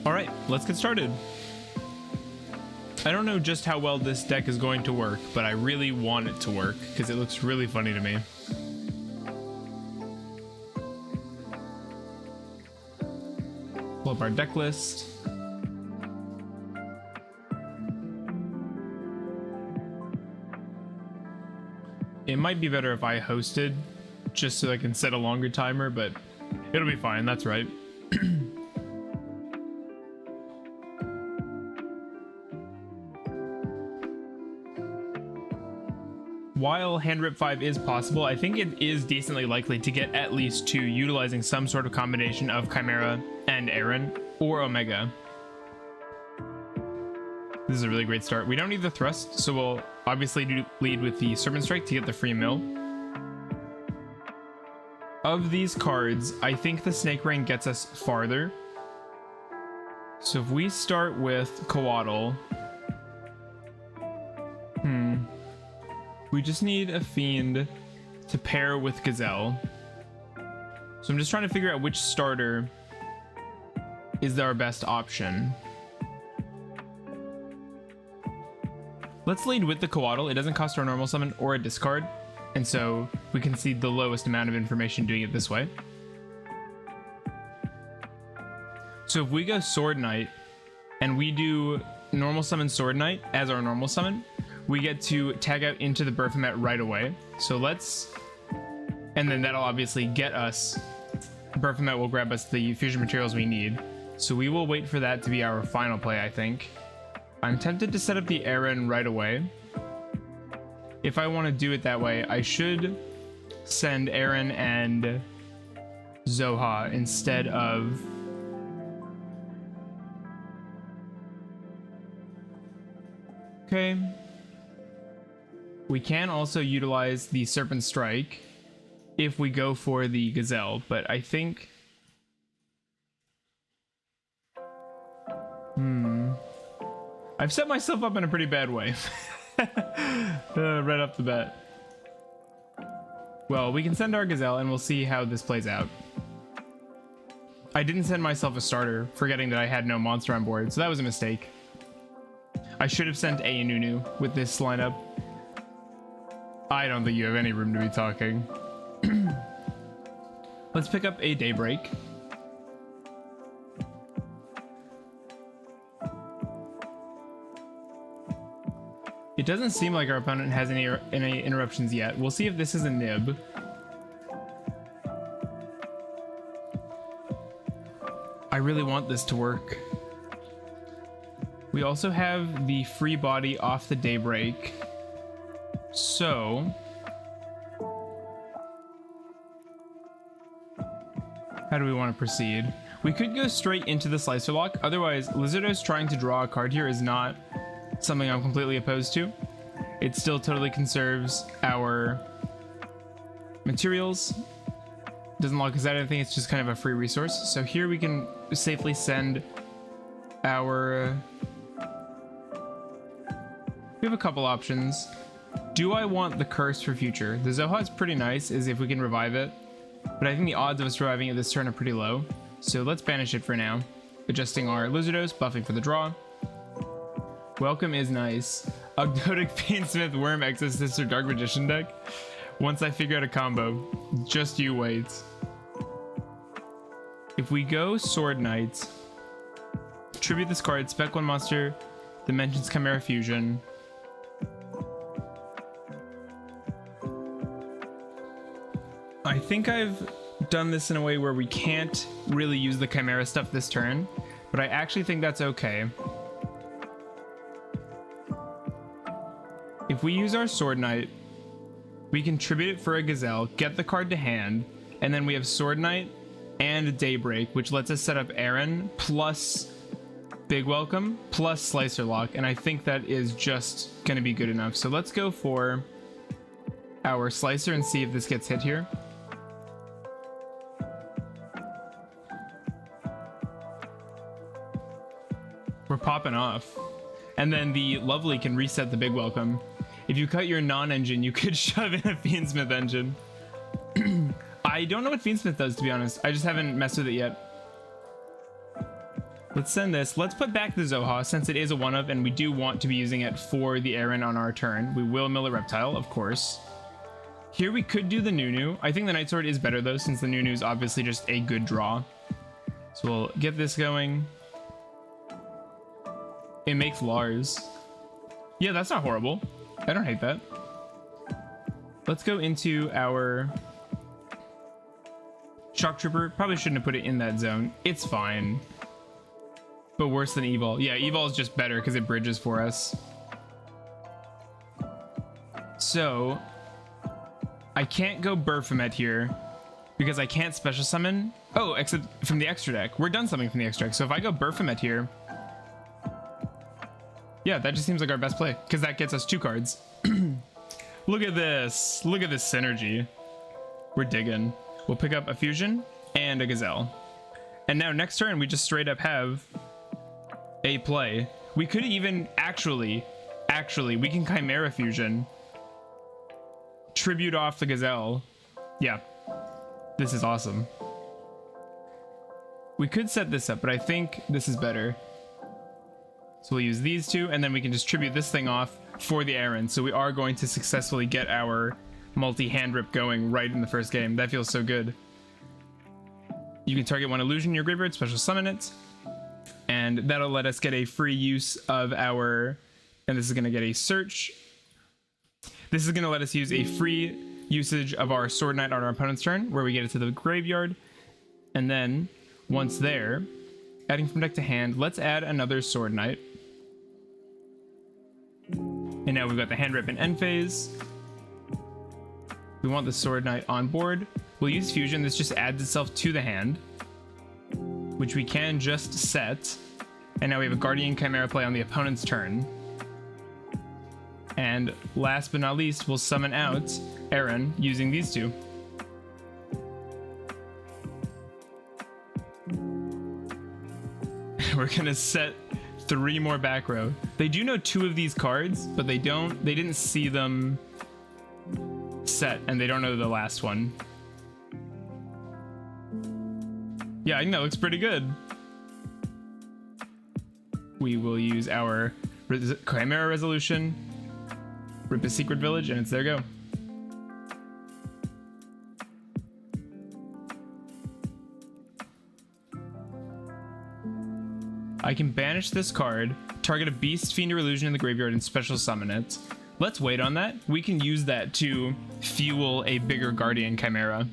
All right, let's get started. I don't know just how well this deck is going to work, but I really want it to work because it looks really funny to me. Pull up our deck list. It might be better if I hosted just so I can set a longer timer, but it'll be fine. That's right. While Handrip 5 is possible, I think it is decently likely to get at least 2 utilizing some sort of combination of Chimera and Aaron or Omega. This is a really great start. We don't need the thrust, so we'll obviously lead with the Serpent Strike to get the free mill. Of these cards, I think the Snake Rain gets us farther. So if we start with Coatl, we just need a Fiend to pair with Gazelle. So I'm just trying to figure out which starter is our best option. Let's lead with the Coatl. It doesn't cost our normal summon or a discard, and so we can see the lowest amount of information doing it this way. So if we go Sword Knight and we do normal summon Sword Knight as our normal summon, we get to tag out into the Baphomet right away. So let's, and then that'll obviously get us, Baphomet will grab us the fusion materials we need. So we will wait for that to be our final play, I think. I'm tempted to set up the Aaron right away. If I want to do it that way, I should send Aaron and Zoha instead of... Okay. We can also utilize the Serpent Strike if we go for the Gazelle, but I think... I've set myself up in a pretty bad way. Right off the bat. Well, we can send our Gazelle and we'll see how this plays out. I didn't send myself a starter, forgetting that I had no monster on board, so that was a mistake. I should have sent a Nunu with this lineup. I don't think you have any room to be talking. Let's pick up a Daybreak. It doesn't seem like our opponent has any interruptions yet. We'll see if this is a nib. I really want this to work. We also have the free body off the Daybreak. So... how do we want to proceed? We could go straight into the Slicer Lock. Otherwise, Lizardos trying to draw a card here is not something I'm completely opposed to. It still totally conserves our materials. Doesn't lock us out. I think it's just kind of a free resource. So here we can safely send our... we have a couple options. Do I want the Curse for future? The Zoha is pretty nice, is if we can revive it. But I think the odds of us reviving it this turn are pretty low. So let's banish it for now. Adjusting our Lizardos, buffing for the draw. Welcome is nice. Ogdoadic, Fiendsmith, Worm, Exorcist, or Dark Magician deck. Once I figure out a combo, just you wait. If we go Sword Knight, tribute this card, spec 1 monster that mentions Chimera Fusion. I think I've done this in a way where we can't really use the Chimera stuff this turn, but I actually think that's okay. If we use our Sword Knight, we can tribute it for a Gazelle, get the card to hand, and then we have Sword Knight and Daybreak, which lets us set up Aaron plus Big Welcome plus Slicer Lock, and I think that is just going to be good enough. So let's go for our Slicer and see if this gets hit here. We're popping off. And then the Lovely can reset the Big Welcome. If you cut your non-engine, you could shove in a Fiendsmith engine. I don't know what Fiendsmith does, to be honest. I just haven't messed with it yet. Let's send this. Let's put back the Zoha since it is a one of, and we do want to be using it for the Aaron on our turn. We will mill a reptile, of course. Here we could do the Nunu. I think the Night Sword is better though, since the Nunu is obviously just a good draw. So we'll get this going. It makes Lars. Yeah, that's not horrible. I don't hate that. Let's go into our Shock Trooper. Probably shouldn't have put it in that zone. It's fine. But worse than Evil. Yeah, Evil is just better because it bridges for us. So I can't go Baphomet here because I can't special summon. Oh, except from the extra deck. We're done something from the extra deck. So if I go Baphomet here, yeah, that just seems like our best play because that gets us 2 cards. Look at this. Look at this synergy. We're digging. We'll pick up a Fusion and a Gazelle. And now next turn, we just straight up have a play. We could even actually, we can Chimera Fusion. Tribute off the Gazelle. Yeah, this is awesome. We could set this up, but I think this is better. So we'll use these 2, and then we can just tribute this thing off for the Aaron. So we are going to successfully get our multi-Handrip going right in the first game. That feels so good. You can target 1 illusion in your graveyard, special summon it, and that'll let us get a free use of our, and this is going to get a search. This is going to let us use a free usage of our Sword Knight on our opponent's turn, where we get it to the graveyard. And then, once there, adding from deck to hand, let's add another Sword Knight. And now we've got the Handrip in end phase. We want the Sword Knight on board. We'll use Fusion. This just adds itself to the hand, which we can just set. And now we have a Guardian Chimera play on the opponent's turn. And last but not least, we'll summon out Aaron using these 2. We're gonna set 3 more back row. They do know 2 of these cards, but they didn't see them set, and they don't know the last one. Yeah, I think that looks pretty good. We will use our Chimera Resolution, rip a Secret Village, and it's there go. I can banish this card, target a Beast, Fiend, or Illusion in the graveyard, and special summon it. Let's wait on that. We can use that to fuel a bigger Guardian Chimera.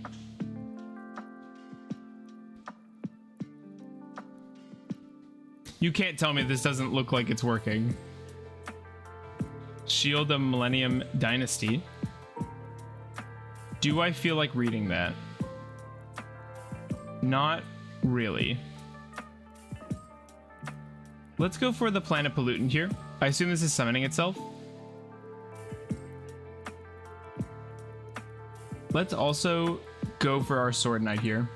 You can't tell me this doesn't look like it's working. Shield of Millennium Dynasty. Do I feel like reading that? Not really. Let's go for the Planet Pollutant here. I assume this is summoning itself. Let's also go for our Sword Knight here.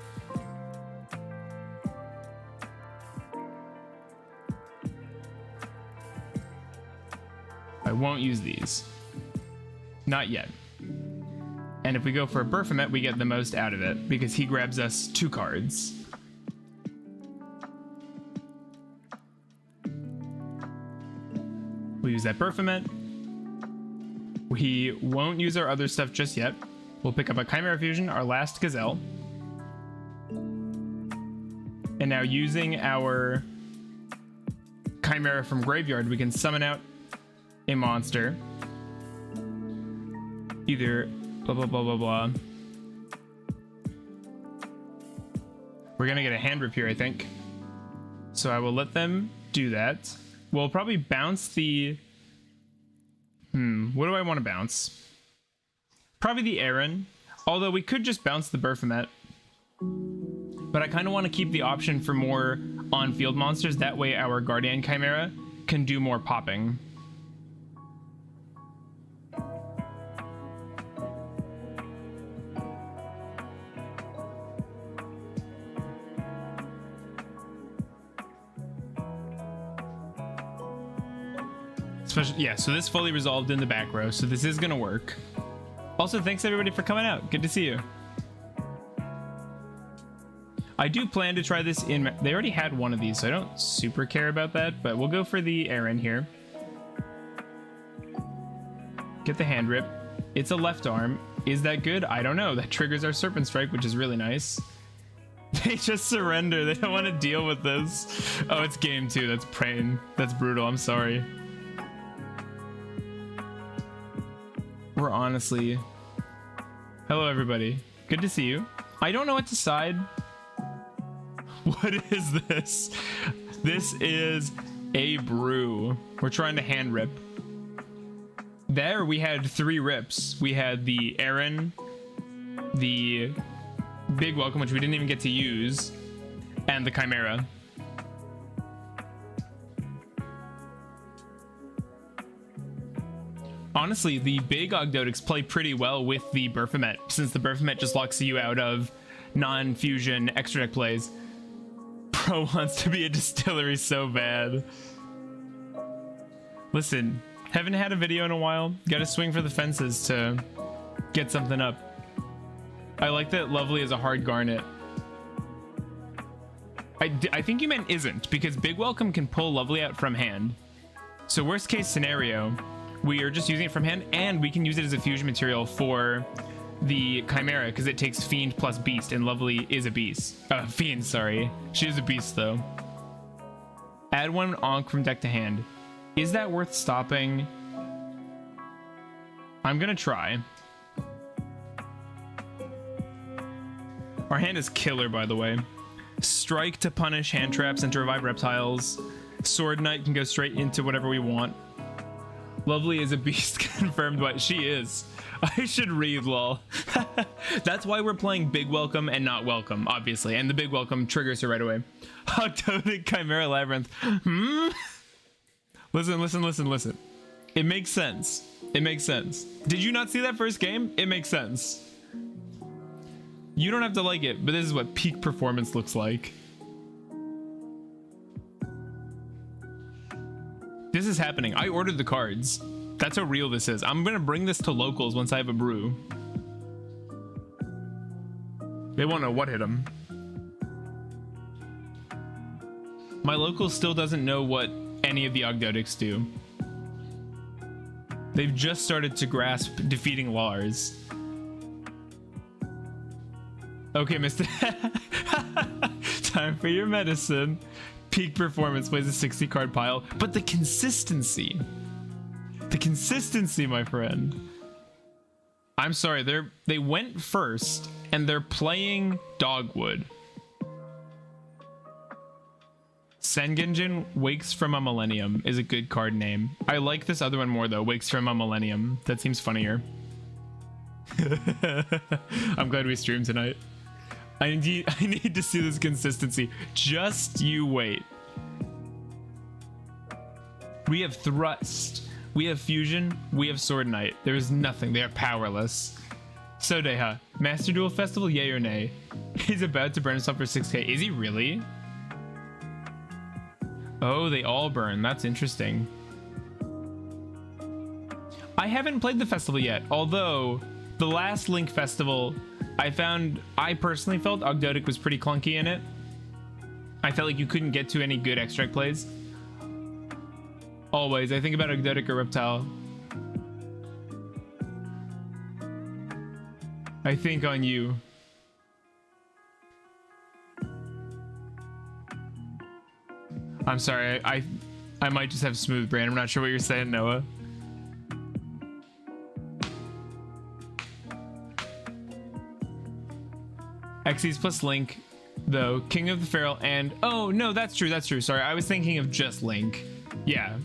I won't use these. Not yet. And if we go for a Baphomet, we get the most out of it because he grabs us 2 cards. We'll use that Baphomet. We won't use our other stuff just yet. We'll pick up a Chimera Fusion, our last Gazelle. And now using our Chimera from graveyard, we can summon out a monster. Either blah, blah, blah, blah, blah. We're gonna get a Handrip here, I think. So I will let them do that. We'll probably bounce the... what do I want to bounce? Probably the Aaron. Although we could just bounce the Baphomet. But I kind of want to keep the option for more on-field monsters. That way our Guardian Chimera can do more popping. Yeah, so this fully resolved in the back row, so this is gonna work. Also, thanks everybody for coming out. Good to see you. I do plan to try this in... They already had one of these, so I don't super care about that, but we'll go for the Aaron here. Get the Handrip. It's a left arm. Is that good? I don't know. That triggers our Serpent Strike, which is really nice. They just surrender. They don't want to deal with this. Oh, it's game 2. That's pain. That's brutal. I'm sorry. We're honestly... Hello, everybody. Good to see you. I don't know what to side. What is this? This is a brew. We're trying to hand rip. There we had 3 rips. We had the Aaron, the Big Welcome, which we didn't even get to use, and the Chimera. Honestly, the big Ogdoadics play pretty well with the Baphomet, since the Baphomet just locks you out of non-fusion extra deck plays. Bro wants to be a distillery so bad. Listen, haven't had a video in a while. Gotta swing for the fences to get something up. I like that Lovely is a hard garnet. I think you meant isn't, because Big Welcome can pull Lovely out from hand. So worst case scenario, we are just using it from hand, and we can use it as a fusion material for the Chimera, because it takes Fiend plus Beast, and Lovely is a beast. Fiend, sorry. She is a beast, though. Add 1 Ankh from deck to hand. Is that worth stopping? I'm gonna try. Our hand is killer, by the way. Strike to punish hand traps and to revive reptiles. Sword Knight can go straight into whatever we want. Lovely is a beast confirmed what she is. I should read, lol. That's why we're playing Big Welcome and not Welcome, obviously. And the Big Welcome triggers her right away. Ogdoadic Chimera Labrynth. Listen. It makes sense. It makes sense. Did you not see that first game? It makes sense. You don't have to like it, but this is what peak performance looks like. This is happening. I ordered the cards. That's how real this is. I'm gonna bring this to locals once I have a brew. They won't know what hit them. My local still doesn't know what any of the Ogdoadics do. They've just started to grasp defeating Lars. Okay, Mr. Time for your medicine. Peak performance plays a 60 card pile, but the consistency. The consistency, my friend. I'm sorry, they went first and they're playing Dogwood. Sengenjin, Wakes from a Millennium is a good card name. I like this other one more though, Wakes from a Millennium. That seems funnier. I'm glad we streamed tonight. I need to see this consistency. Just you wait. We have Thrust. We have Fusion. We have Sword Knight. There is nothing. They are powerless. So Deha, Master Duel Festival, yay or nay? He's about to burn himself for 6k. Is he really? Oh, they all burn. That's interesting. I haven't played the festival yet, although the last Link Festival, I personally felt Ogdoadic was pretty clunky in it. I felt like you couldn't get to any good extract plays. Always, I think about Ogdoadic or Reptile. I think on you. I'm sorry, I might just have smooth brain. I'm not sure what you're saying, Noah. Xyz plus Link, though. King of the Feral and... Oh, no, that's true. Sorry, I was thinking of just Link. Yeah,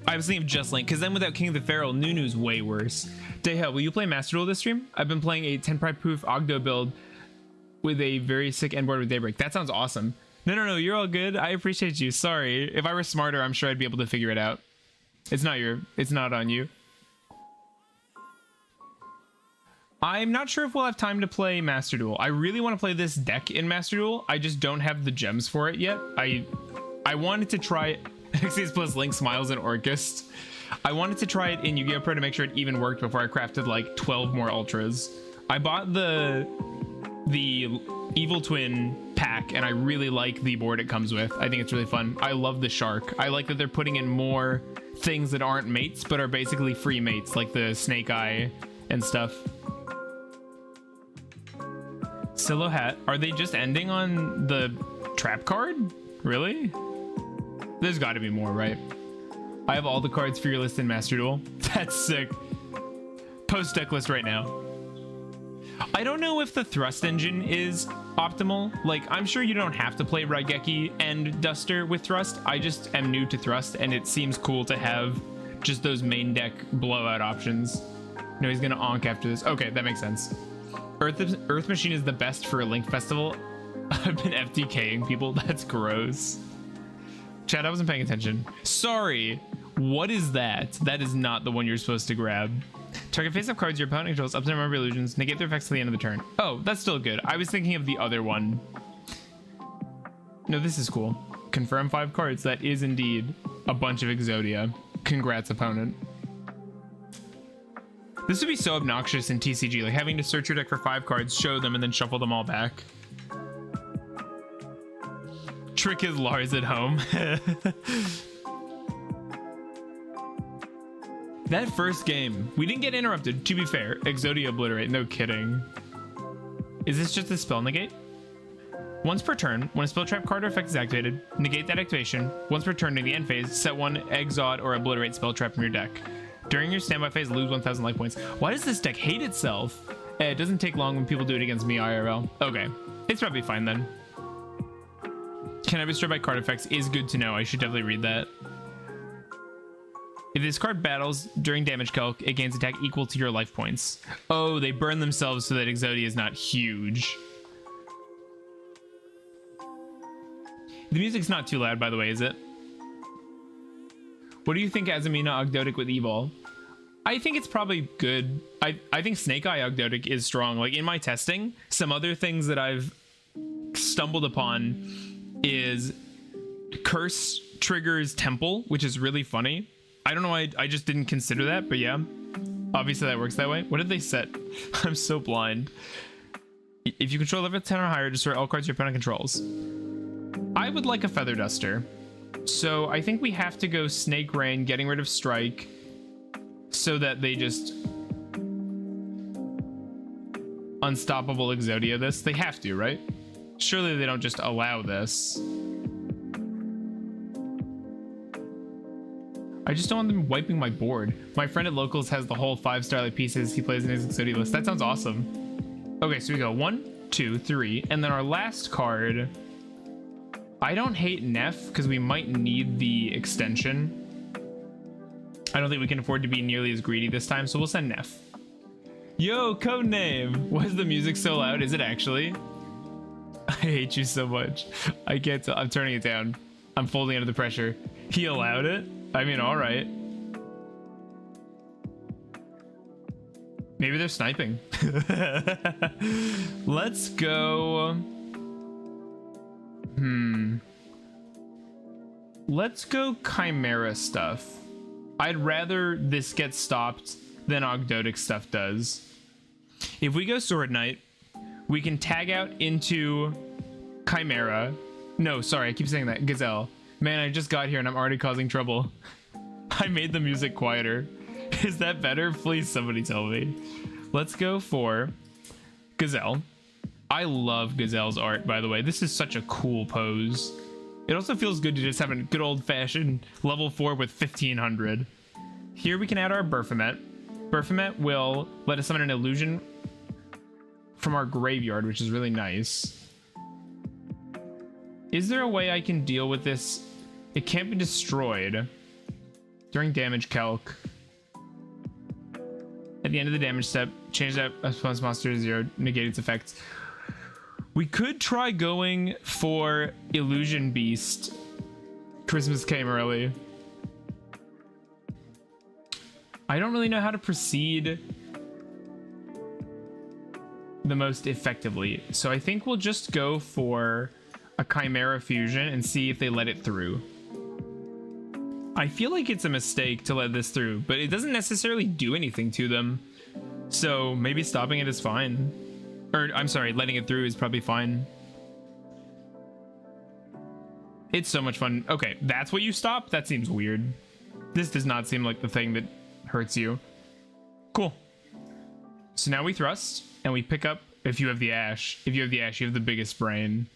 I was thinking of just Link, because then without King of the Feral, Nunu's way worse. Deha, will you play Master Duel this stream? I've been playing a 10 prime proof Ogdo build with a very sick end board with Daybreak. That sounds awesome. No, you're all good. I appreciate you. Sorry. If I were smarter, I'm sure I'd be able to figure it out. It's not on you. I'm not sure if we'll have time to play Master Duel. I really want to play this deck in Master Duel. I just don't have the gems for it yet. I wanted to try it. Xyz plus Link Smiles and Orcust. I wanted to try it in Yu-Gi-Oh! Pro to make sure it even worked before I crafted like 12 more Ultras. I bought the the Evil Twin pack, and I really like the board it comes with. I think it's really fun. I love the shark. I like that they're putting in more things that aren't mates, but are basically free mates, like the snake eye and stuff. Silo hat. Are they just ending on the trap card? Really? There's got to be more, right? I have all the cards for your list in Master Duel. That's sick. Post deck list right now. I don't know if the thrust engine is optimal. Like, I'm sure you don't have to play Raigeki and Duster with thrust. I just am new to thrust, and it seems cool to have just those main deck blowout options. No, he's gonna onk after this. Okay, that makes sense. Earth Machine is the best for a Link Festival. I've been FTKing people. That's gross. Chad, I wasn't paying attention. Sorry. What is that? That is not the one you're supposed to grab. Target face-up cards your opponent controls up to number of illusions. Negate their effects to the end of the turn. Oh, that's still good. I was thinking of the other one. No, this is cool. Confirm 5 cards. That is indeed a bunch of Exodia. Congrats, opponent. This would be so obnoxious in TCG, like having to search your deck for 5 cards, show them, and then shuffle them all back. Trick is Lars at home. That first game, we didn't get interrupted, to be fair. Exodia obliterate, no kidding. Is this just a spell negate? Once per turn, when a spell trap card or effect is activated, negate that activation. Once per turn in the end phase, set one exhaust or obliterate spell trap from your deck. During your standby phase, lose 1,000 life points. Why does this deck hate itself? It doesn't take long when people do it against me IRL. Okay, it's probably fine then. Can I be destroyed by card effects is good to know. I should definitely read that. If this card battles during damage calc, it gains attack equal to your life points. Oh, they burn themselves so that Exodia is not huge. The music's not too loud, by the way, is it? What do you think, Azumina Ogdoadic with Evil? I think it's probably good. I think Snake Eye Ogdoadic is strong. Like, in my testing, some other things that I've stumbled upon is Curse triggers Temple, which is really funny. I don't know why I just didn't consider that, but yeah. Obviously that works that way. What did they set? I'm so blind. If you control level 10 or higher, destroy all cards your opponent controls. I would like a Feather Duster. So I think we have to go Snake Rain, getting rid of Strike, so that they just unstoppable Exodia this. They have to, right? Surely they don't just allow this. I just don't want them wiping my board. My friend at Locals has the whole 5-star like pieces he plays in his Exodia list. That sounds awesome. Okay, so we go 1, 2, 3, and then our last card. I don't hate Neff because we might need the extension. I don't think we can afford to be nearly as greedy this time, so we'll send Neff. Yo, codename! Why is the music so loud? Is it actually? I hate you so much. I can't tell. I'm turning it down. I'm folding under the pressure. He allowed it? I mean, all right. Maybe they're sniping. Let's go. Let's go Chimera stuff. I'd rather this get stopped than Ogdoadic stuff does. If we go Sword Knight, we can tag out into Chimera. No, sorry, I keep saying that. Gazelle. Man, I just got here and I'm already causing trouble. I made the music quieter. Is that better? Please, somebody tell me. Let's go for Gazelle. I love Gazelle's art, by the way. This is such a cool pose. It also feels good to just have a good old-fashioned level 4 with 1500. Here we can add our Baphomet. Baphomet will let us summon an illusion from our graveyard, which is really nice. Is there a way I can deal with this? It can't be destroyed during damage calc. At the end of the damage step, change that opponent's monster to 0, negate its effects. We could try going for Illusion Beast. Christmas came early. I don't really know how to proceed the most effectively, so I think we'll just go for a Chimera Fusion and see if they let it through. I feel like it's a mistake to let this through, but it doesn't necessarily do anything to them, so maybe stopping it is fine. Or, I'm sorry, letting it through is probably fine. It's so much fun. Okay, that's what you stop? That seems weird. This does not seem like the thing that hurts you. Cool. So now we thrust, and we pick up, if you have the ash. If you have the ash, you have the biggest brain.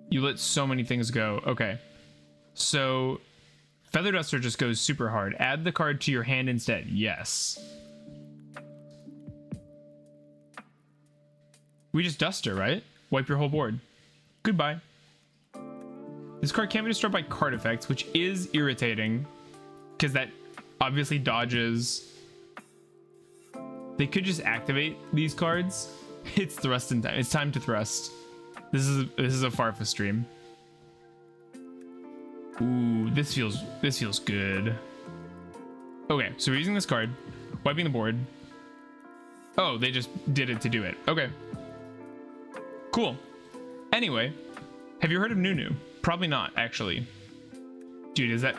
You let so many things go. Okay. So, Feather Duster just goes super hard. Add the card to your hand instead. Yes. We just Duster, right? Wipe your whole board. Goodbye. This card can't be destroyed by card effects, which is irritating. Because that obviously dodges. They could just activate these cards. It's thrust in time. It's time to thrust. This is a Farfa stream. Ooh, this feels good. Okay, so we're using this card, wiping the board. Oh, they just did it to do it. Okay. Cool. Anyway, have you heard of Nunu? Probably not, actually. Dude, is that...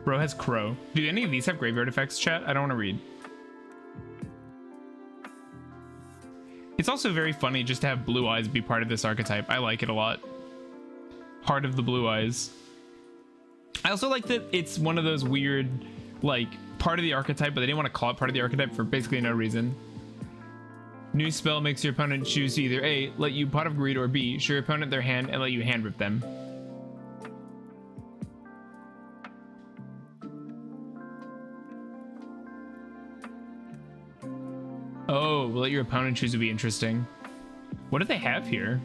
Bro has Crow. Do any of these have graveyard effects, chat? I don't want to read. It's also very funny just to have Blue Eyes be part of this archetype. I like it a lot. Heart of the Blue Eyes. I also like that it's one of those weird, like, part of the archetype, but they didn't want to call it part of the archetype for basically no reason. New spell makes your opponent choose to either A, let you Pot of Greed, or B, show your opponent their hand and let you Handrip them. Oh, let your opponent choose would be interesting. What do they have here?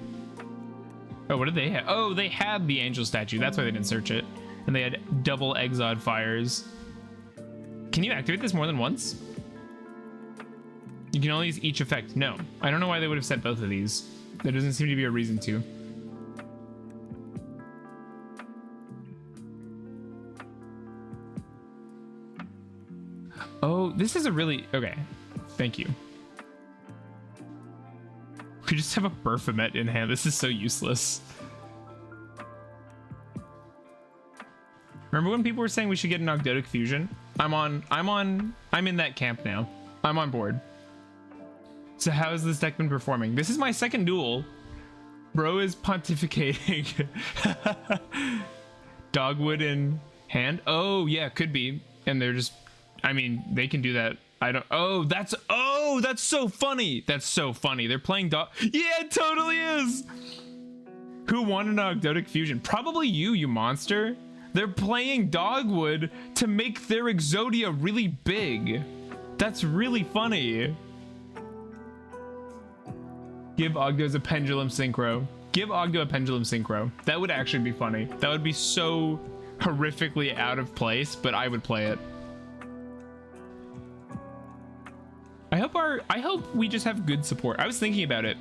Oh, what did they have? Oh, they had the angel statue. That's why they didn't search it. And they had double Exod fires. Can you activate this more than once? You can only use each effect. No. I don't know why they would have set both of these. There doesn't seem to be a reason to. Oh, this is a really... Okay. Thank you. We just have a Baphomet in hand. This is so useless. Remember when people were saying we should get an Ogdoadic fusion? I'm in that camp now. I'm on board. So how has this deck been performing? This is my second duel. Bro is pontificating. Dogwood in hand? Oh, yeah, could be. And they're just... I mean, they can do that. I don't... Oh, that's so funny. That's so funny. They're playing dog... Yeah, it totally is. Who won an Ogdoadic fusion? Probably you monster. They're playing Dogwood to make their Exodia really big. That's really funny. Give Ogdo's a pendulum synchro. Give Ogdo a pendulum synchro. That would actually be funny. That would be so horrifically out of place, but I would play it. I hope we just have good support. I was thinking about it.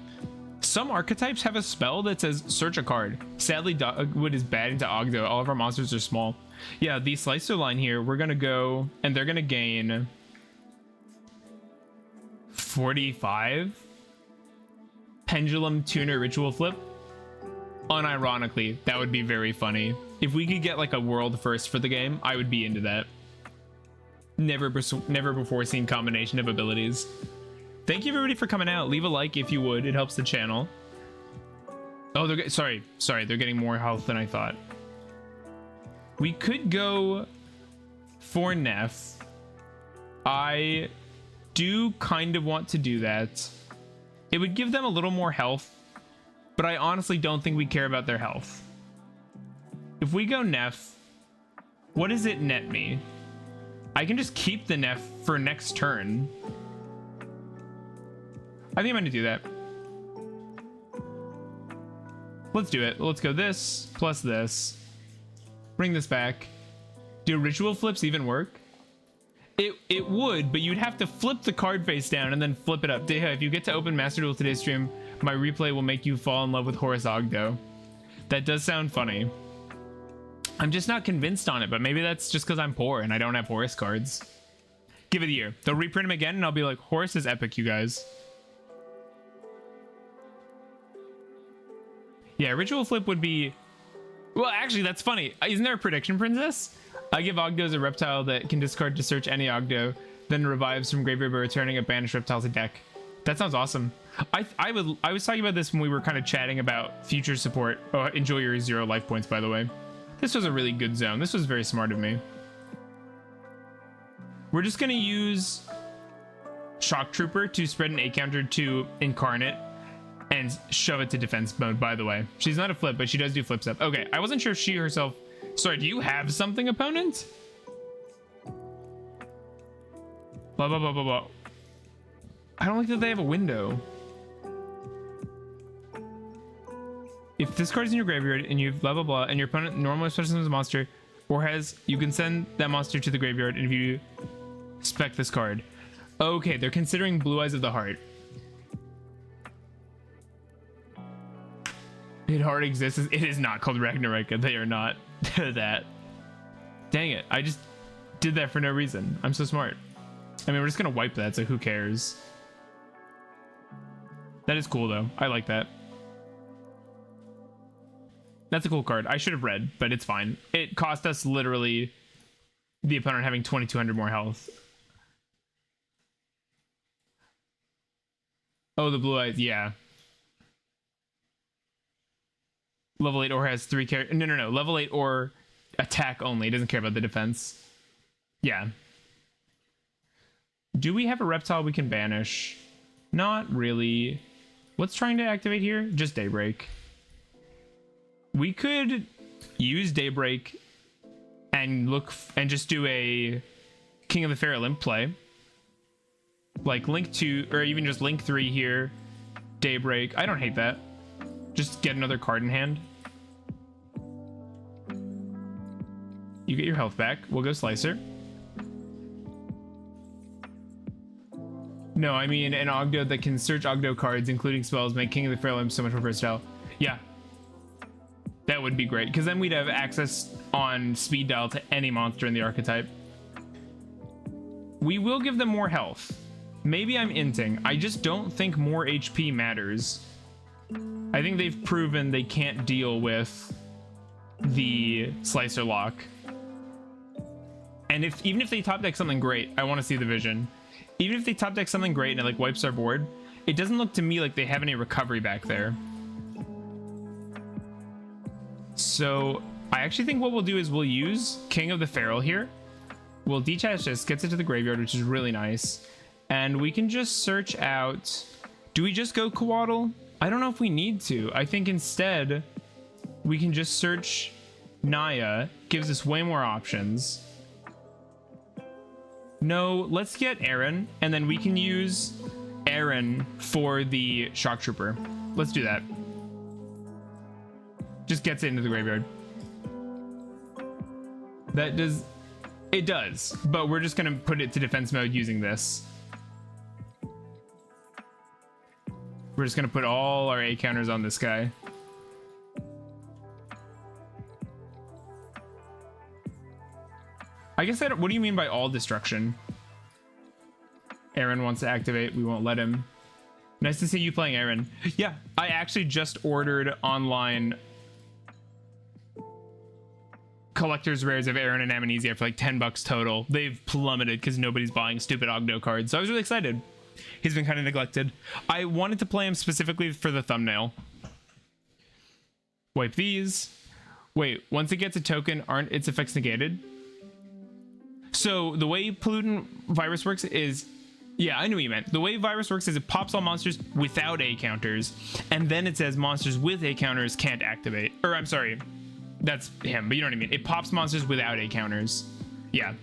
Some archetypes have a spell that says search a card. Sadly, Dogwood is bad into Ogdo. All of our monsters are small. Yeah, the Slicer line here, we're gonna go, and they're gonna gain 45. Pendulum Tuner Ritual Flip. Unironically, that would be very funny. If we could get like a world first for the game, I would be into that. Never before seen combination of abilities. Thank you everybody for coming out. Leave a like if you would. It helps the channel. Oh, they're sorry. They're getting more health than I thought. We could go for Neff. I do kind of want to do that. It would give them a little more health, but I honestly don't think we care about their health. If we go Neff, what does it net me? I can just keep the Neff for next turn. I think I'm going to do that. Let's do it. Let's go this plus this. Bring this back. Do ritual flips even work? It would, but you'd have to flip the card face down and then flip it up. Deha, if you get to open Master Duel today's stream, my replay will make you fall in love with Horus Ogdo. That does sound funny. I'm just not convinced on it, but maybe that's just because I'm poor and I don't have Horus cards. Give it a year. They'll reprint him again and I'll be like, Horus is epic, you guys. Yeah, Ritual Flip would be... Well, actually, that's funny. Isn't there a Prediction Princess? I give Ogdos a reptile that can discard to search any Ogdo, then revives from graveyard by returning a banished reptile to deck. That sounds awesome. I was talking about this when we were kind of chatting about future support. Oh, enjoy your 0 life points, by the way. This was a really good zone. This was very smart of me. We're just gonna use Shock Trooper to spread an A counter to Incarnate and shove it to defense mode, by the way. She's not a flip, but she does do flips up. Okay, I wasn't sure if she herself... Sorry, do you have something, opponent? Blah, blah, blah, blah, blah. I don't like that they have a window. If this card is in your graveyard and you have blah, blah, blah, and your opponent normally specials a monster or has... You can send that monster to the graveyard and if you spec this card. Okay, they're considering Blue Eyes of the Heart. It already exists. It is not called Ragnarok. They are not that. Dang it. I just did that for no reason. I'm so smart. I mean, we're just going to wipe that, so who cares? That is cool, though. I like that. That's a cool card. I should have read, but it's fine. It cost us literally the opponent having 2200 more health. Oh, the Blue Eyes. Yeah. Level 8 or has 3 characters. No. Level 8 or attack only. It doesn't care about the defense. Yeah. Do we have a reptile we can banish? Not really. What's trying to activate here? Just Daybreak. We could use Daybreak and look and just do a King of the Fairy Limp play. Like Link 2, or even just Link 3 here. Daybreak. I don't hate that. Just get another card in hand. You get your health back. We'll go Slicer. No, I mean an Ogdo that can search Ogdo cards, including spells, make King of the Fairy Limb so much more versatile. Yeah. That would be great, because then we'd have access on speed dial to any monster in the archetype. We will give them more health. Maybe I'm inting. I just don't think more HP matters. I think they've proven they can't deal with the Slicer lock. And even if they top deck something great, I want to see the vision. Even if they top deck something great and it like wipes our board, it doesn't look to me like they have any recovery back there. So I actually think what we'll do is we'll use King of the Feral here. We'll detach this, gets it to the graveyard, which is really nice. And we can just search out... Do we just go Coatl? I don't know if we need to. I think instead we can just search Naya. Gives us way more options. No, let's get Aaron, and then we can use Aaron for the Shock Trooper. Let's do that. Just gets it into the graveyard. That does... It does, but we're just gonna put it to defense mode using this. We're just gonna put all our A counters on this guy. I guess what do you mean by all destruction? Aaron wants to activate. We won't let him. Nice to see you playing Aaron. Yeah, I actually just ordered online collector's rares of Aaron and Amnesia for like $10 total. They've plummeted because nobody's buying stupid Ogdo cards. So I was really excited. He's been kind of neglected. I wanted to play him specifically for the thumbnail. Wipe these. Wait, once it gets a token, aren't its effects negated? So the way Pollutant Virus works is... Yeah, I knew what you meant. The way Virus works is it pops all monsters without A counters, and then it says monsters with A counters can't activate. Or, I'm sorry. That's him, but you know what I mean. It pops monsters without A counters. Yeah.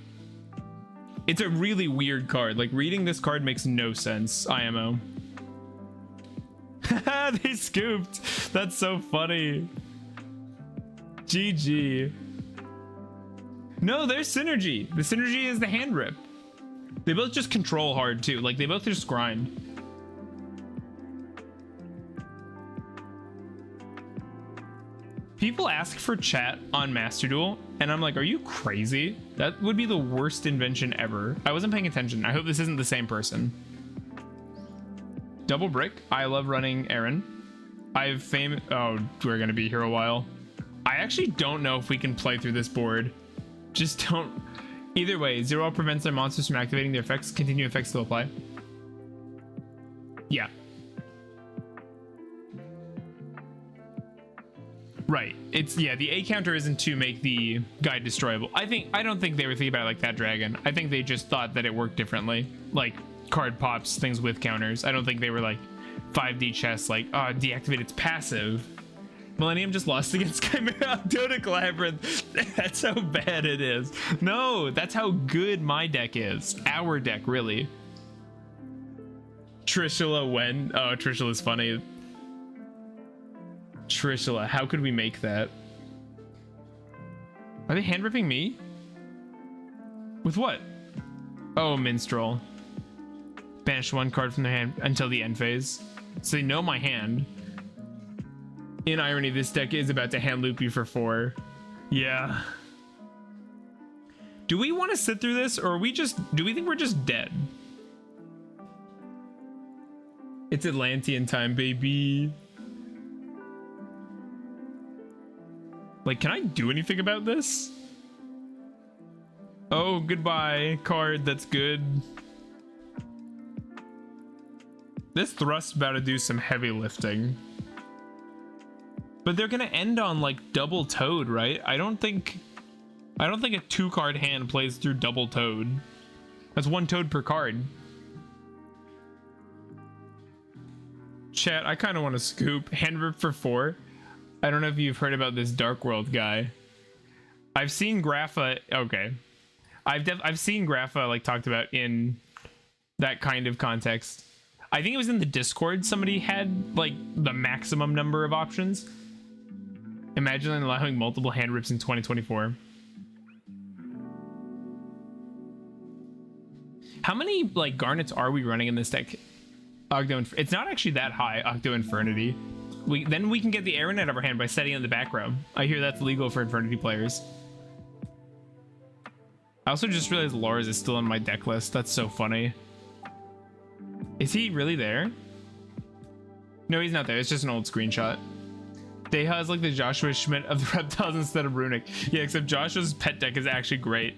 It's a really weird card. Like, reading this card makes no sense, IMO. They scooped. That's so funny. GG. No, there's synergy. The synergy is the Handrip. They both just control hard too. Like, they both just grind. People ask for chat on Master Duel, and I'm like, are you crazy? That would be the worst invention ever. I wasn't paying attention. I hope this isn't the same person. Double brick. I love running Aaron. I've fame. Oh, we're gonna be here a while. I actually don't know if we can play through this board. Just don't. Either way, 0 prevents their monsters from activating their effects. Continue effects to apply. Yeah. Right. It's, yeah, the A counter isn't to make the guy destroyable. I don't think they were thinking about it like that, Dragon. I think they just thought that it worked differently. Like card pops, things with counters. I don't think they were like 5D chess, like, oh, deactivate its passive. Millennium just lost against Chimera. Ogdoadic Labrynth. That's how bad it is. No, that's how good my deck is. Our deck, really. Trishula when? Oh, Trishula's funny. Trishula, how could we make that? Are they hand ripping me? With what? Oh, Minstrel. Banish one card from their hand until the end phase. So they know my hand. In irony, this deck is about to hand loop you for 4. Yeah. Do we want to sit through this, or do we think we're just dead? It's Atlantean time, baby. Like, can I do anything about this? Oh, goodbye, card. That's good. This thrust about to do some heavy lifting. But they're gonna end on like double toad, right? I don't think a 2-card hand plays through double toad. That's 1 toad per card. Chat, I kind of want to scoop Handrip for 4. I don't know if you've heard about this Dark World guy. I've seen Grapha. Okay, I've seen Grapha like talked about in that kind of context. I think it was in the Discord. Somebody had like the maximum number of options. Imagine allowing multiple hand rips in 2024. How many like garnets are we running in this deck? It's not actually that high. Octo Infernity. Then we can get the Aeronet of our hand by setting it in the back row. I hear that's legal for Infernity players. I also just realized Lars is still on my deck list. That's so funny. Is he really there? No, he's not there. It's just an old screenshot. Deha has like the Joshua Schmidt of the reptiles instead of Runic. Yeah, except Joshua's pet deck is actually great.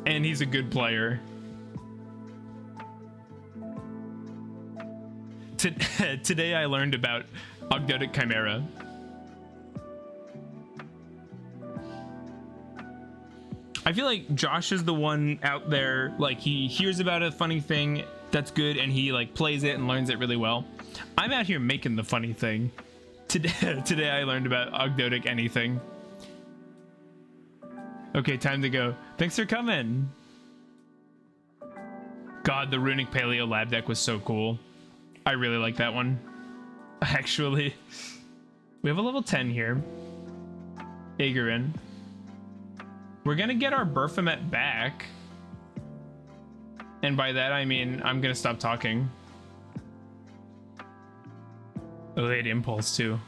And he's a good player. Today I learned about Ogdoadic Chimera. I feel like Josh is the one out there, like he hears about a funny thing that's good and he like plays it and learns it really well. I'm out here making the funny thing. Today I learned about Ogdoadic anything. Okay, time to go. Thanks for coming. God, the Runic Paleo Lab deck was so cool. I really like that one. Actually, we have a level 10 here. Igarin. We're gonna get our Baphomet back. And by that I mean I'm gonna stop talking. Oh, they had Impulse too.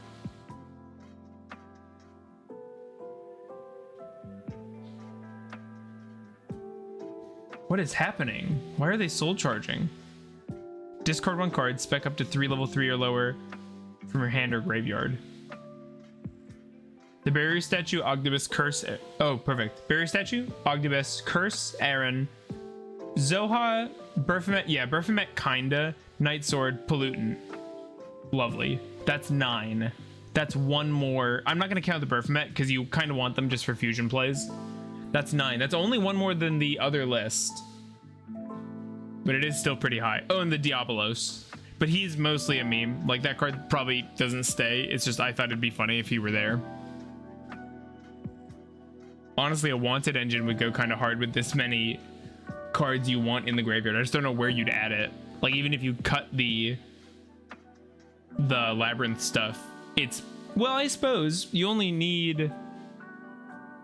What is happening? Why are they soul charging? Discard 1 card, spec up to 3 level 3 or lower from your hand or graveyard. The barrier statue, Ogdibus, Curse. Oh, perfect. Barrier statue, Ogdibus, Curse, Aaron, Zoha, Baphomet. Yeah, Baphomet, kinda. Night Sword, Pollutant. Lovely. That's 9. That's 1 more. I'm not going to count the Baphomet because you kind of want them just for fusion plays. That's 9. That's only 1 more than the other list. But it is still pretty high. Oh, and the Diabolos. But he's mostly a meme. Like, that card probably doesn't stay. It's just I thought it'd be funny if he were there. Honestly, a Wanted engine would go kind of hard with this many cards you want in the graveyard. I just don't know where you'd add it. Like, even if you cut the Labrynth stuff, it's... Well, I suppose you only need...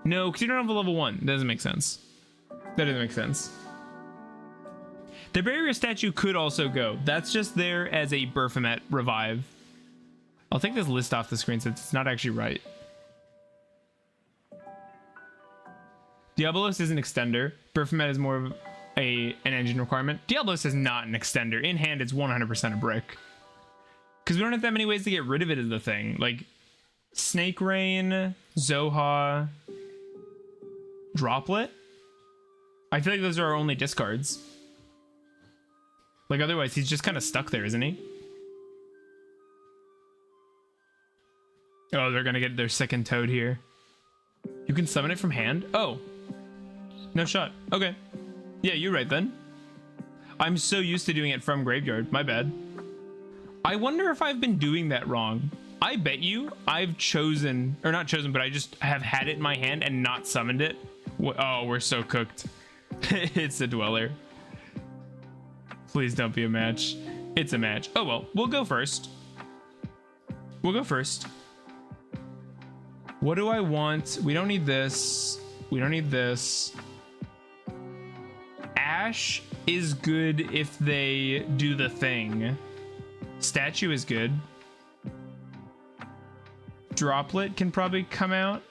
No, because you don't have a level 1. That doesn't make sense. That doesn't make sense. The barrier statue could also go. That's just there as a Baphomet revive. I'll take this list off the screen since it's not actually right. Diabolos is an extender. Baphomet is more of an engine requirement. Diabolos is not an extender. In hand, it's 100% a brick. Because we don't have that many ways to get rid of it is the thing. Like, Snake Rain, Zoha, Droplet. I feel like those are our only discards. Like, otherwise, he's just kind of stuck there, isn't he? Oh, they're gonna get their second toad here. You can summon it from hand? Oh. No shot. Okay. Yeah, you're right then. I'm so used to doing it from graveyard. My bad. I wonder if I've been doing that wrong. I bet you I've chosen, or not chosen, but I just have had it in my hand and not summoned it. Oh, we're so cooked. It's a dweller. Please don't be a match. It's a match. Oh well, we'll go first. We'll go first. What do I want? We don't need this. We don't need this. Ash is good if they do the thing. Statue is good. Droplet can probably come out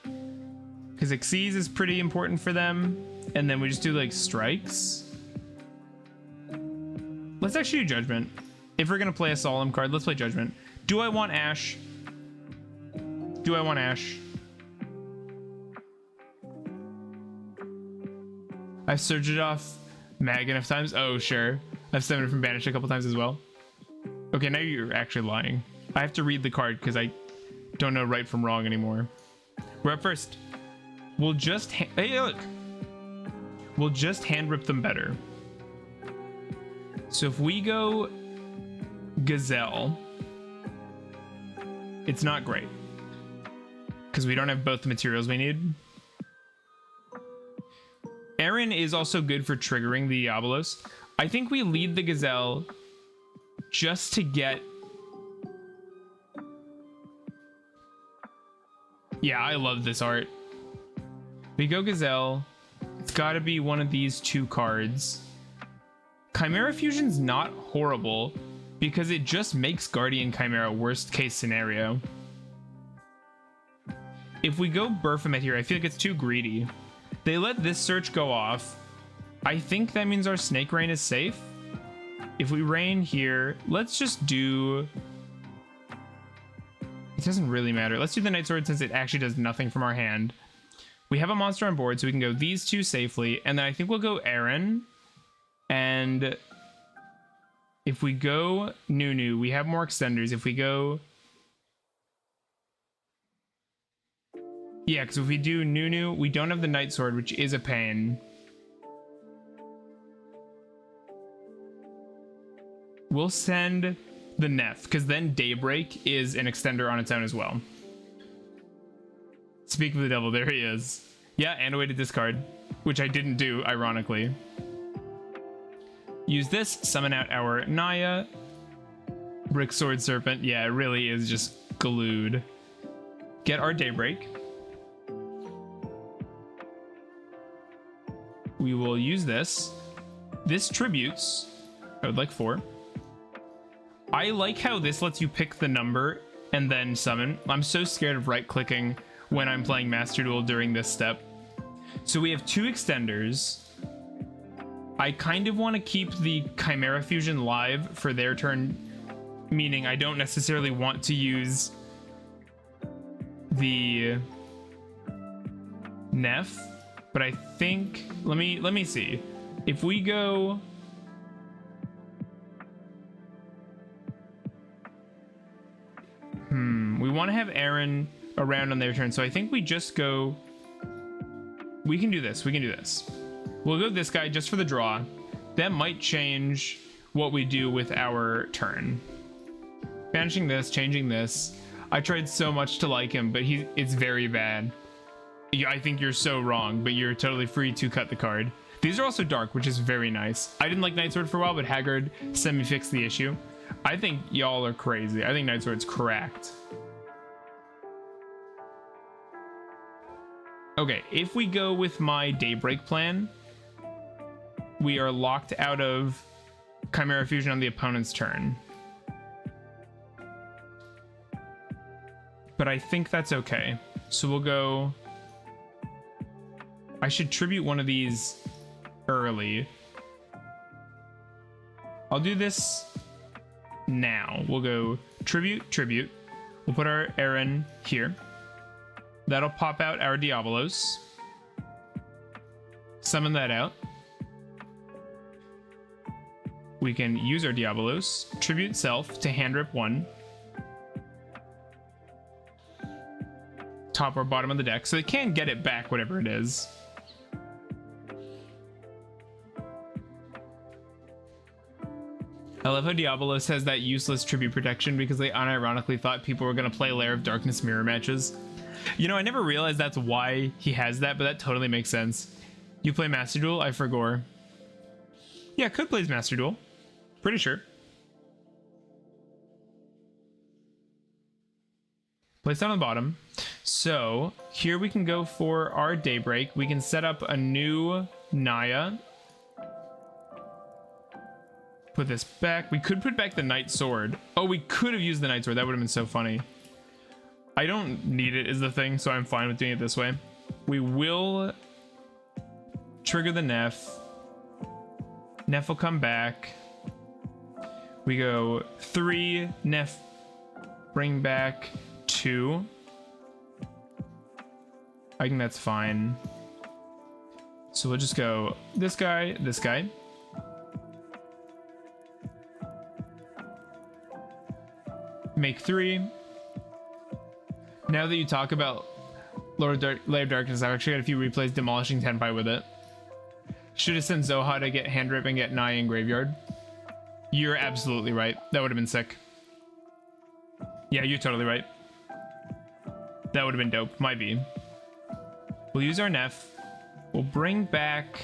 because Xyz is pretty important for them. And then we just do like strikes. Let's actually do Judgment. If we're gonna play a Solemn card, let's play Judgment. Do I want Ash? Do I want Ash? I've surged it off Mag enough times. Oh, sure. I've summoned it from Banish a couple times as well. Okay, now you're actually lying. I have to read the card because I don't know right from wrong anymore. We're up first. We'll just hey, look. We'll just Handrip them better. So if we go Gazelle, it's not great because we don't have both the materials we need. Aaron is also good for triggering the Diabolos. I think we lead the Gazelle just to get... Yeah, I love this art. We go Gazelle. It's got to be one of these two cards. Chimera Fusion's not horrible because it just makes Guardian Chimera worst case scenario. If we go Baphomet here, I feel like it's too greedy. They let this search go off. I think that means our Snake Rain is safe. If we rain here, let's just do... It doesn't really matter. Let's do the Night Sword since it actually does nothing from our hand. We have a monster on board, so we can go these two safely. And then I think we'll go Aaron. And if we go Nunu, we have more extenders. If we go... Yeah, because if we do Nunu, we don't have the Night Sword, which is a pain. We'll send the Neff, because then Daybreak is an extender on its own as well. Speak of the devil, there he is. Yeah, and a way to discard, which I didn't do, ironically. Use this, summon out our Naya. Brick Sword Serpent, yeah, it really is just glued. Get our Daybreak. We will use this. This tributes. I would like 4. I like how this lets you pick the number and then summon. I'm so scared of right-clicking when I'm playing Master Duel during this step. So we have 2 extenders. I kind of want to keep the Chimera Fusion live for their turn, meaning I don't necessarily want to use the Neff. But I think, let me see. If we go... We want to have Aaron around on their turn. So I think we just go... We can do this. We can do this. We'll go this guy just for the draw. That might change what we do with our turn. Banishing this, changing this. I tried so much to like him, but it's very bad. I think you're so wrong, but you're totally free to cut the card. These are also dark, which is very nice. I didn't like Night Sword for a while, but Haggard semi-fixed the issue. I think y'all are crazy. I think Night Sword's cracked. Okay, if we go with my Daybreak plan, we are locked out of Chimera Fusion on the opponent's turn. But I think that's okay. So we'll go... I should tribute one of these early. I'll do this now. We'll go tribute, tribute. We'll put our Aaron here. That'll pop out our Diabolos. Summon that out. We can use our Diabolos, tribute self to Handrip 1. Top or bottom of the deck, so they can get it back, whatever it is. I love how Diabolos has that useless tribute protection because they unironically thought people were going to play Lair of Darkness mirror matches. You know, I never realized that's why he has that, but that totally makes sense. You play Master Duel? I forgot. Yeah, could plays Master Duel. Pretty sure. Place it on the bottom. So here we can go for our Daybreak. We can set up a new Naya. Put this back. We could put back the Night Sword. Oh, we could have used the Night Sword. That would have been so funny. I don't need it is the thing, so I'm fine with doing it this way. We will trigger the Neff. Neff will come back. We go 3, Neff, bring back 2. I think that's fine. So we'll just go this guy, this guy. Make 3. Now that you talk about Lair of Darkness, I've actually got a few replays demolishing Tenpai with it. Should have sent Zoha to get Handrip and get Naya in Graveyard. You're absolutely right. That would have been sick. Yeah, you're totally right. That would have been dope. Might be. We'll use our Neff. We'll bring back...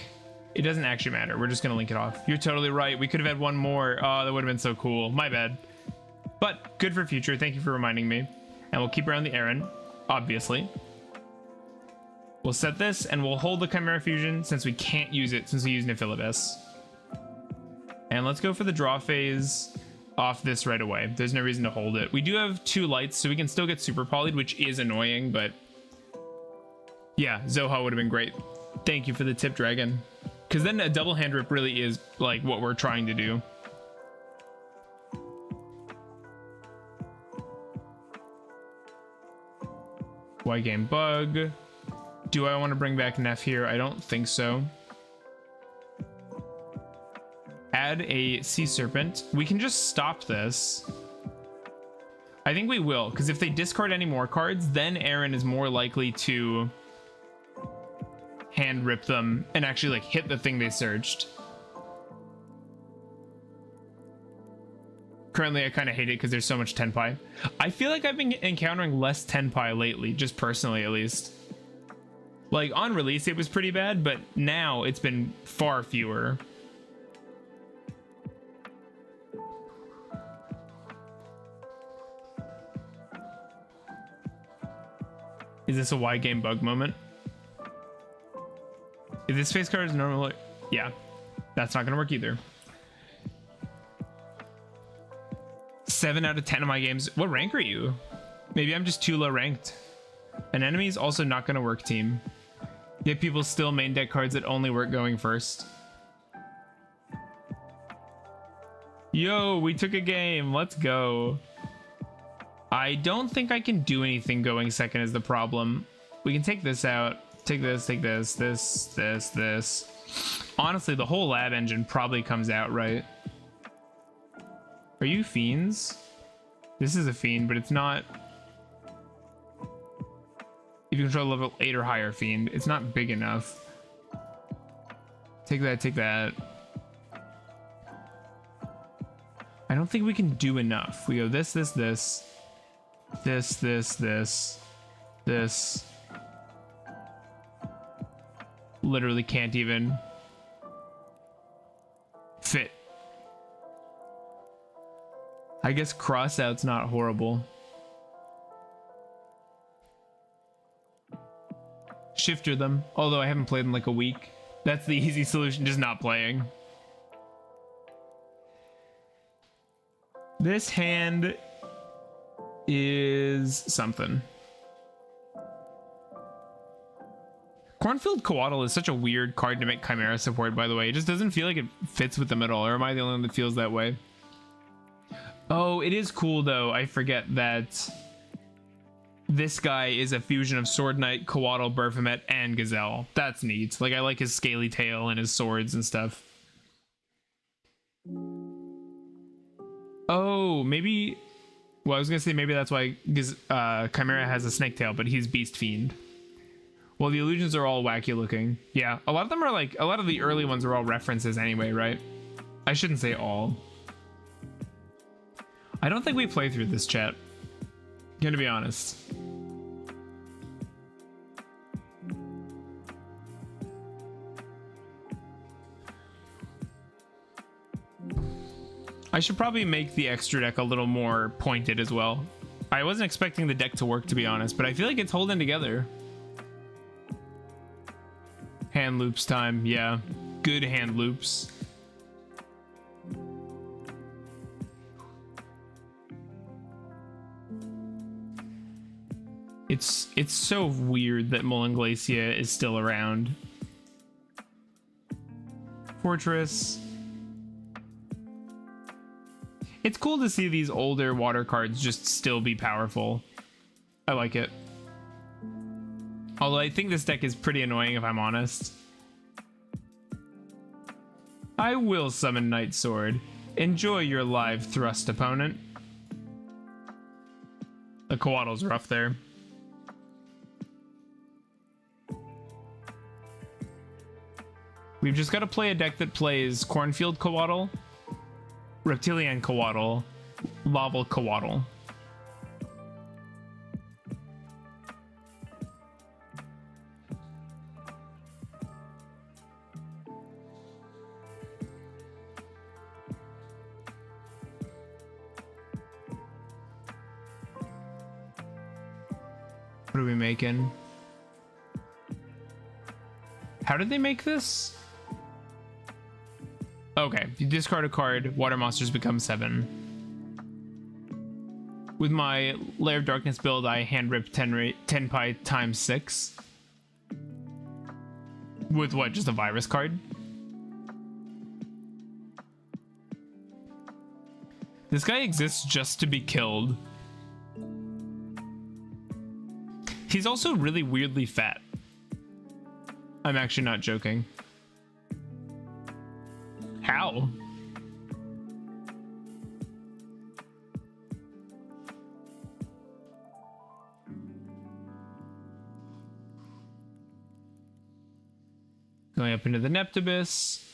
It doesn't actually matter. We're just going to link it off. You're totally right. We could have had one more. Oh, that would have been so cool. My bad. But good for future. Thank you for reminding me. And we'll keep around the Aaron, obviously. We'll set this, and we'll hold the Chimera Fusion since we can't use it since we use Nephilibus. And let's go for the draw phase off this right away. There's no reason to hold it. We do have 2 lights, so we can still get super polyed, which is annoying, but... Yeah, Zoha would have been great. Thank you for the tip, Dragon. Because then a double Handrip really is, like, what we're trying to do. Y game bug. Do I want to bring back Neff here? I don't think so. Add a Sea Serpent. We can just stop this. I think we will, because if they discard any more cards, then Aaron is more likely to hand rip them and actually like hit the thing they searched. Currently, I kind of hate it because there's so much Tenpai. I feel like I've been encountering less Tenpai lately, just personally at least. Like, on release, it was pretty bad, but now it's been far fewer. Is this a Y game bug moment? If this face card is normally... Yeah, that's not going to work either. 7 out of 10 of my games. What rank are you? Maybe I'm just too low ranked. An enemy is also not going to work, team. Yet people still main deck cards that only work going first. Yo, we took a game. Let's go. I don't think I can do anything going second is the problem. We can take this out. Take this, this. Honestly, the whole lab engine probably comes out, right? Are you fiends? This is a fiend, but it's not... If you control level 8 or higher fiend, it's not big enough. Take that, take that. I don't think we can do enough. We go this. Literally can't even fit. I guess crossout's not horrible. Shifter them, although I haven't played in like a week. That's the easy solution, just not playing. This hand is something. Cornfield Coatl is such a weird card to make Chimera support, by the way. It just doesn't feel like it fits with them at all, or am I the only one that feels that way? Oh, it is cool though. I forget that this guy is a fusion of Sword Knight, Coatl, Baphomet, and Gazelle. That's neat. Like, I like his scaly tail and his swords and stuff. Oh, maybe. Well, I was gonna say maybe that's why Chimera has a snake tail, but he's Beast Fiend. Well, the illusions are all wacky looking. Yeah, a lot of them are like, a lot of the early ones are all references anyway, right? I shouldn't say all. I don't think we play through this, chat. Gonna be honest. I should probably make the extra deck a little more pointed as well. I wasn't expecting the deck to work, to be honest, but I feel like it's holding together. Hand loops time, yeah. Good hand loops. It's so weird that Mullen Glacia is still around. Fortress. It's cool to see these older water cards just still be powerful. I like it. Although I think this deck is pretty annoying if I'm honest. I will summon Night Sword. Enjoy your live thrust, opponent. The Coatl's rough there. We've just got to play a deck that plays Cornfield Coatl, Reptilian Coatl, Laval Coatl. What are we making? How did they make this? Okay, if you discard a card, water monsters become 7. With my Lair of Darkness build, I Handrip 10 pi times 6. With what, just a virus card? This guy exists just to be killed. He's also really weirdly fat. I'm actually not joking. How? Going up into the Neptibus.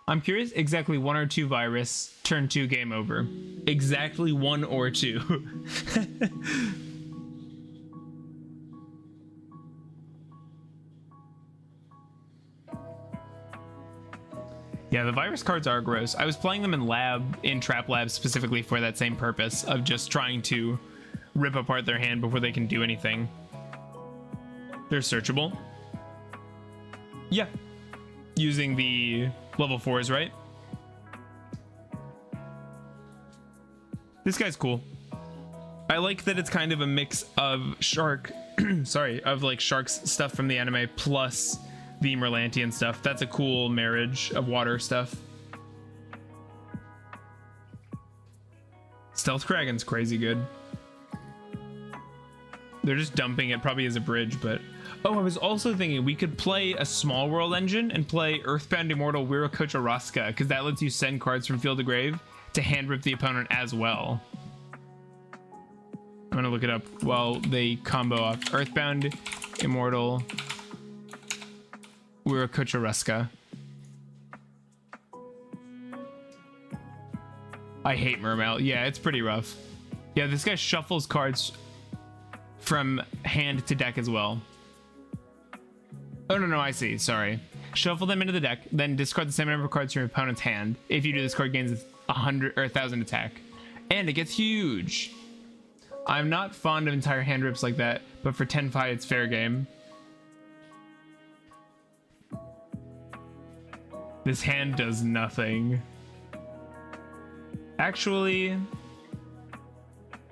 I'm curious, exactly 1 or 2 virus, turn 2, game over. Exactly 1 or 2. Yeah, the virus cards are gross. I was playing them in Trap Lab specifically for that same purpose of just trying to rip apart their hand before they can do anything. They're searchable. Yeah. Using the level 4s, right? This guy's cool. I like that it's kind of a mix of Shark, sorry, of like Shark's stuff from the anime plus the Merlantian stuff. That's a cool marriage of water stuff. Stealth Kraken's crazy good. They're just dumping it probably as a bridge, but... Oh, I was also thinking we could play a Small World engine and play Earthbound Immortal Wiracocha Raska, because that lets you send cards from field to grave to hand rip the opponent as well. I'm gonna look it up while they combo off. Earthbound Immortal Wiracocha Raska. I hate Mermail. Yeah, it's pretty rough. Yeah, this guy shuffles cards from hand to deck as well. Oh, no, I see. Sorry. Shuffle them into the deck, then discard the same number of cards from your opponent's hand. If you do, this card gains 100 or 1,000 attack. And it gets huge. I'm not fond of entire hand rips like that, but for 10-5, it's fair game. This hand does nothing. Actually...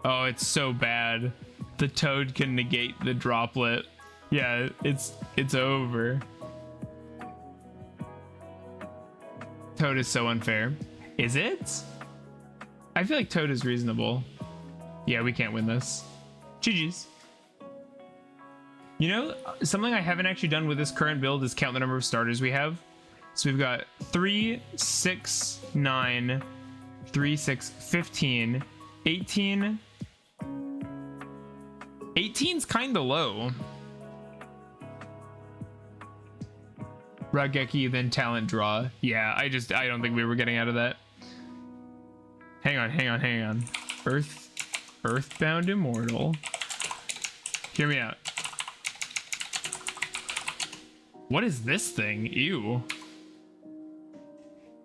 Oh, it's so bad. The Toad can negate the droplet. Yeah, it's over. Toad is so unfair. Is it? I feel like Toad is reasonable. Yeah, we can't win this. GG's. You know, something I haven't actually done with this current build is count the number of starters we have. So we've got 3, 6, 9, 3, 6, 15, 18. 18's kind of low. Rageki, then talent draw. Yeah, I don't think we were getting out of that. Hang on. Earthbound Immortal. Hear me out. What is this thing? Ew.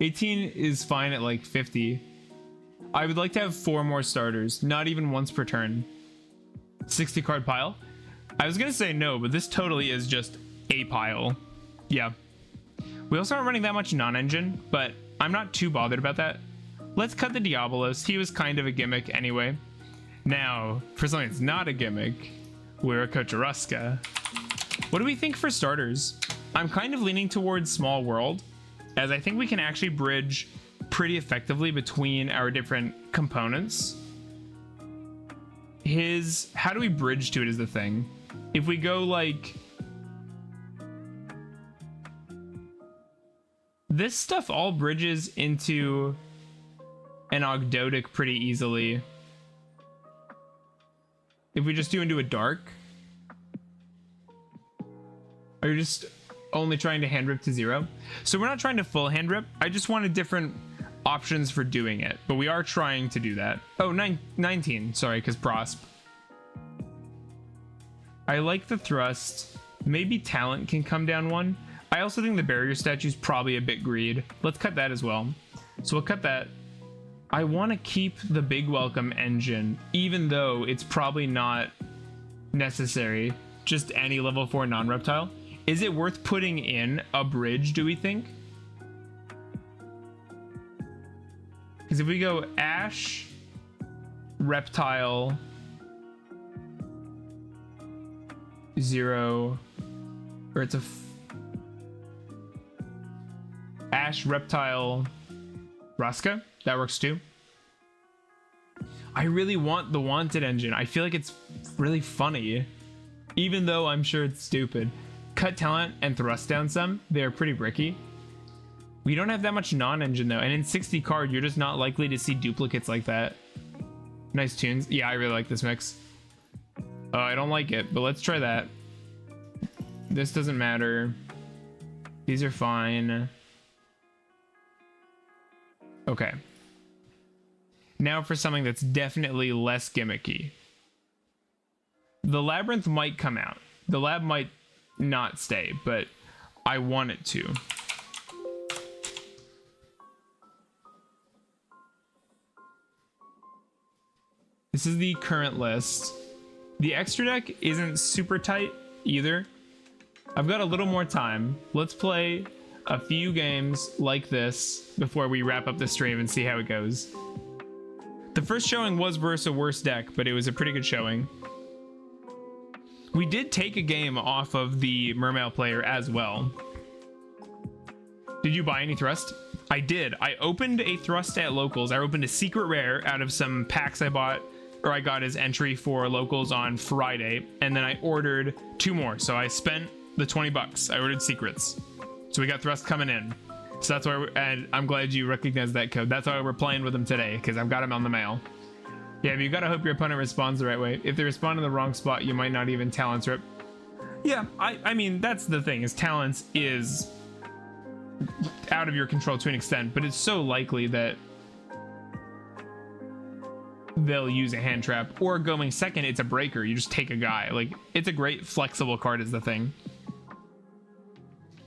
18 is fine at like 50. I would like to have 4 more starters, not even once per turn. 60 card pile? I was gonna say no, but this totally is just a pile. Yeah. We also aren't running that much non-engine, but I'm not too bothered about that. Let's cut the Diabolos. He was kind of a gimmick anyway. Now, for something that's not a gimmick, we're a Kocharuska. What do we think for starters? I'm kind of leaning towards Small World, as I think we can actually bridge pretty effectively between our different components. How do we bridge to it is the thing. If we go like... This stuff all bridges into an Ogdoadic pretty easily. If we just do into a dark. Are you just only trying to Handrip to 0? So we're not trying to full Handrip. I just wanted different options for doing it. But we are trying to do that. Oh, 19. Sorry, because Prosp. I like the thrust. Maybe talent can come down 1. I also think the barrier statue is probably a bit greed. Let's cut that as well. So we'll cut that. I want to keep the big welcome engine, even though it's probably not necessary. Just any level 4 non-reptile. Is it worth putting in a bridge, do we think? Because if we go Ash, Reptile, 0, or it's a Ash, Reptile, Ruska, that works too. I really want the Wanted engine. I feel like it's really funny, even though I'm sure it's stupid. Cut talent and thrust down some. They're pretty bricky. We don't have that much non-engine though, and in 60 card, you're just not likely to see duplicates like that. Nice tunes. Yeah, I really like this mix. I don't like it, but let's try that. This doesn't matter. These are fine. Okay. Now for something that's definitely less gimmicky. The Labrynth might come out. The lab might not stay, but I want it to. This is the current list. The extra deck isn't super tight either. I've got a little more time. Let's play a few games like this before we wrap up the stream and see how it goes. The first showing was versus a worse deck, but it was a pretty good showing. We did take a game off of the Mermail player as well. Did you buy any thrust? I did. I opened a thrust at locals. I opened a secret rare out of some packs I bought, or I got as entry for locals on Friday, and then I ordered 2 more. So I spent the 20 bucks. I ordered secrets. So we got thrust coming in. So that's why, and I'm glad you recognized that code. That's why we're playing with them today, because I've got them on the mail. Yeah, but you gotta hope your opponent responds the right way. If they respond in the wrong spot, you might not even talents rip. Yeah, I mean, that's the thing, is talents is out of your control to an extent, but it's so likely that they'll use a hand trap, or going second, it's a breaker. You just take a guy. Like, it's a great flexible card is the thing.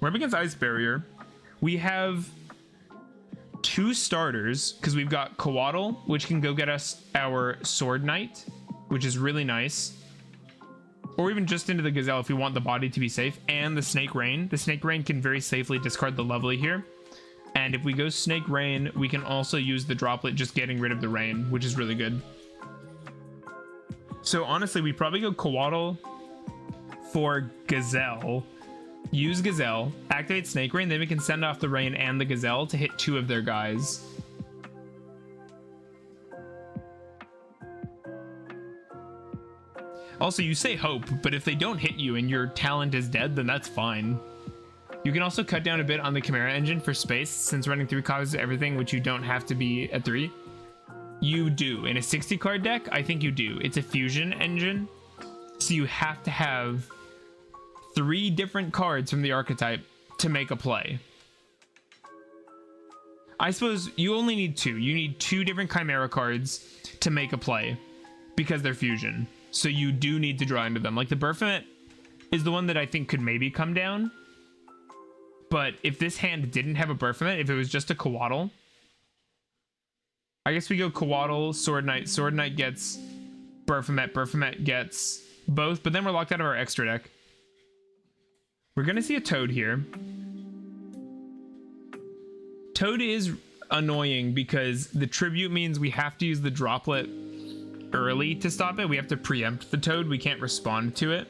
We're up against Ice Barrier. We have 2 starters, because we've got Coatl, which can go get us our Sword Knight, which is really nice. Or even just into the Gazelle if we want the body to be safe. And the Snake Rain. The Snake Rain can very safely discard the Lovely here. And if we go Snake Rain, we can also use the Droplet just getting rid of the rain, which is really good. So honestly, we probably go Coatl for Gazelle. Use Gazelle, activate Snake Rain, then we can send off the Rain and the Gazelle to hit 2 of their guys. Also, you say hope, but if they don't hit you and your talent is dead, then that's fine. You can also cut down a bit on the Chimera engine for space, since running 3 copies of everything, which you don't have to be at 3. You do. In a 60 card deck, I think you do. It's a fusion engine, so you have to have 3 different cards from the archetype to make a play. I suppose you only need 2. You need 2 different Chimera cards to make a play because they're fusion. So you do need to draw into them. Like the Baphomet is the one that I think could maybe come down. But if this hand didn't have a Baphomet, if it was just a Coatl, I guess we go Coatl, Sword Knight. Sword Knight gets Baphomet. Baphomet gets both, but then we're locked out of our extra deck. We're going to see a Toad here. Toad is annoying because the Tribute means we have to use the Droplet early to stop it. We have to preempt the Toad. We can't respond to it.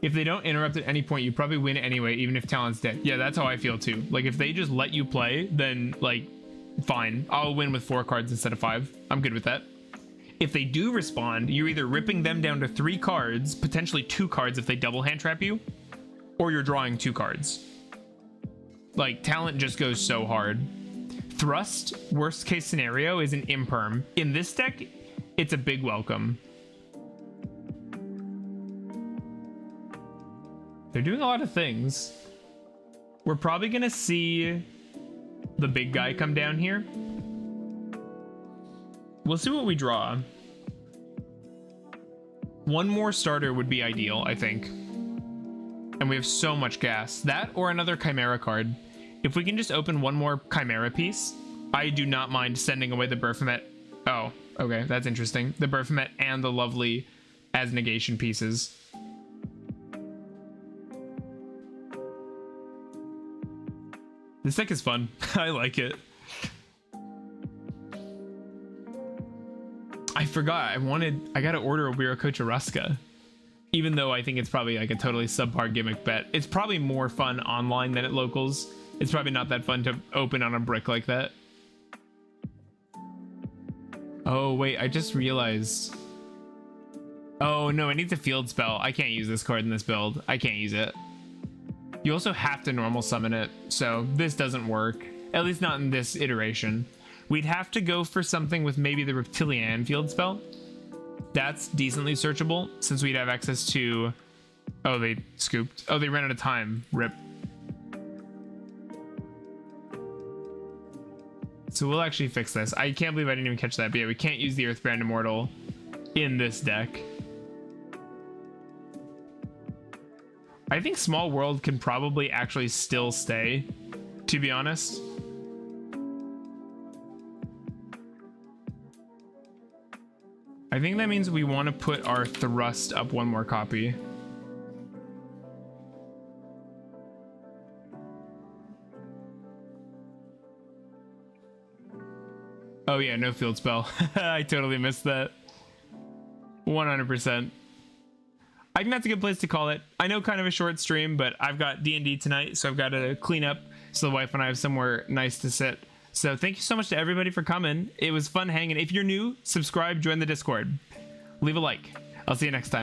If they don't interrupt at any point, you probably win anyway, even if Talon's dead. Yeah, that's how I feel too. Like, if they just let you play, then, like, fine. I'll win with 4 cards instead of 5. I'm good with that. If they do respond, you're either ripping them down to 3 cards, potentially 2 cards if they double hand trap you, or you're drawing 2 cards. Like, Talon just goes so hard. Thrust, worst case scenario, is an imperm. In this deck, it's a big welcome. They're doing a lot of things. We're probably gonna see the big guy come down here. We'll see what we draw. 1 more starter would be ideal, I think. And we have so much gas. That or another Chimera card. If we can just open 1 more Chimera piece, I do not mind sending away the Baphomet. Oh, okay, that's interesting. The Baphomet and the lovely as negation pieces. This deck is fun. I like it. I forgot. I gotta order a Wirako Cheruska. Even though I think it's probably like a totally subpar gimmick bet. It's probably more fun online than at locals. It's probably not that fun to open on a brick like that. Oh, wait. I just realized. Oh, no. It needs a field spell. I can't use this card in this build. I can't use it. You also have to normal summon it, so this doesn't work. At least not in this iteration. We'd have to go for something with maybe the Reptilian field spell. That's decently searchable, since we'd have access to... Oh, they scooped. Oh, they ran out of time. Rip. So we'll actually fix this. I can't believe I didn't even catch that, but yeah, we can't use the Earthbound Immortal in this deck. I think Small World can probably actually still stay, to be honest. I think that means we want to put our Thrust up 1 more copy. Oh yeah, no field spell. I totally missed that. 100%. I think that's a good place to call it. I know kind of a short stream, but I've got D&D tonight, so I've got to clean up so the wife and I have somewhere nice to sit. So thank you so much to everybody for coming. It was fun hanging. If you're new, subscribe, join the Discord. Leave a like. I'll see you next time.